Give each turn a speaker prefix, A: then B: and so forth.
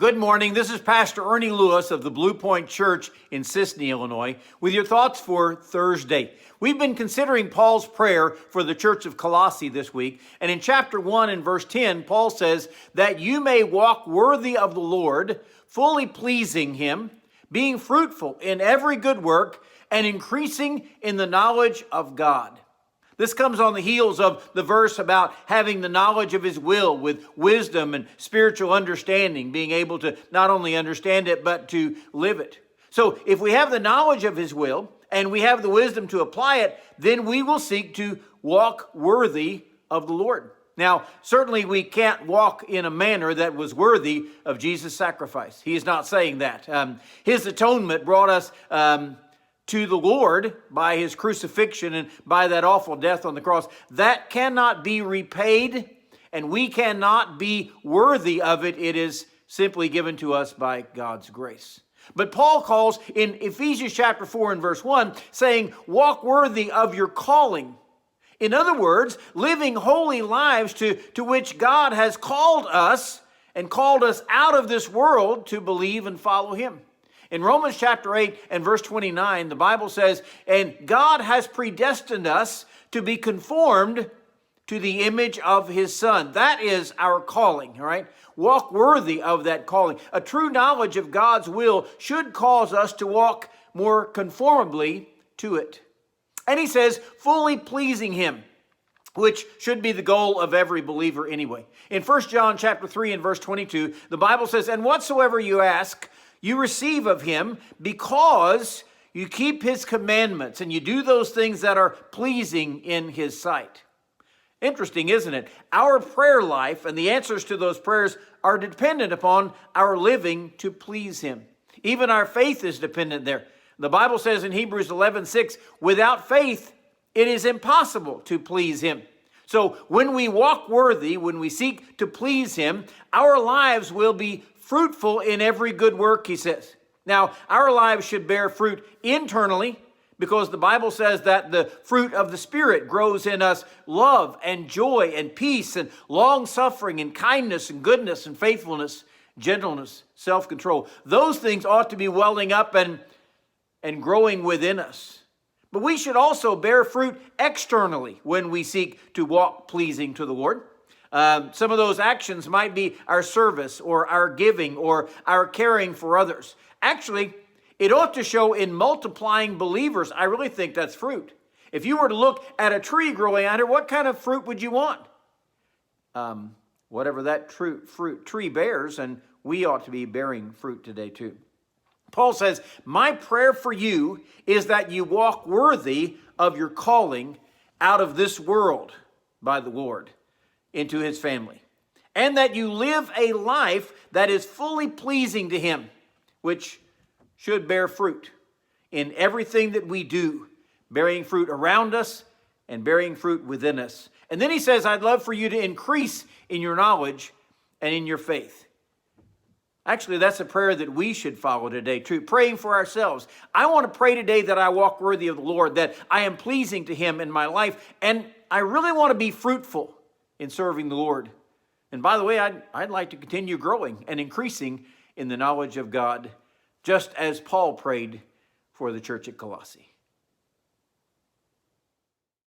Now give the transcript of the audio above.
A: Good morning. This is Pastor Ernie Lewis of the Blue Point Church in Sisney, Illinois, with your thoughts for Thursday. We've been considering Paul's prayer for the church of Colossae this week, and in chapter 1 and verse 10, Paul says that you may walk worthy of the Lord, fully pleasing him, being fruitful in every good work, and increasing in the knowledge of God. This comes on the heels of the verse about having the knowledge of his will with wisdom and spiritual understanding, being able to not only understand it, but to live it. So if we have the knowledge of his will and we have the wisdom to apply it, then we will seek to walk worthy of the Lord. Now, certainly we can't walk in a manner that was worthy of Jesus' sacrifice. He is not saying that. His atonement brought us to the Lord by his crucifixion and by that awful death on the cross. That cannot be repaid, and we cannot be worthy of it. It is simply given to us by God's grace. But Paul calls in Ephesians chapter 4 and verse 1, saying, walk worthy of your calling. In other words, living holy lives to which God has called us and called us out of this world to believe and follow him. In Romans chapter 8 and verse 29, the Bible says, and God has predestined us to be conformed to the image of his Son. That is our calling, all right? Walk worthy of that calling. A true knowledge of God's will should cause us to walk more conformably to it. And he says, fully pleasing him, which should be the goal of every believer anyway. In 1 John chapter 3 and verse 22, the Bible says, and whatsoever you ask, you receive of him because you keep his commandments and you do those things that are pleasing in his sight. Interesting, isn't it? Our prayer life and the answers to those prayers are dependent upon our living to please him. Even our faith is dependent there. The Bible says in Hebrews 11:6, without faith, it is impossible to please him. So when we walk worthy, when we seek to please him, our lives will be fruitful in every good work, he says. Now, our lives should bear fruit internally because the Bible says that the fruit of the Spirit grows in us love and joy and peace and long-suffering and kindness and goodness and faithfulness, gentleness, self-control. Those things ought to be welling up and growing within us. But we should also bear fruit externally when we seek to walk pleasing to the Lord. Some of those actions might be our service or our giving or our caring for others. Actually, it ought to show in multiplying believers. I really think that's fruit. If you were to look at a tree growing out here, what kind of fruit would you want? Whatever that tree bears, and we ought to be bearing fruit today too. Paul says, my prayer for you is that you walk worthy of your calling out of this world by the Lord into his family, and that you live a life that is fully pleasing to him, which should bear fruit in everything that we do, bearing fruit around us and bearing fruit within us. And then he says, I'd love for you to increase in your knowledge and in your faith. Actually, that's a prayer that we should follow today, too, praying for ourselves. I want to pray today that I walk worthy of the Lord, that I am pleasing to him in my life, and I really want to be fruitful in serving the Lord. And by the way, I'd like to continue growing and increasing in the knowledge of God, just as Paul prayed for the church at Colossae.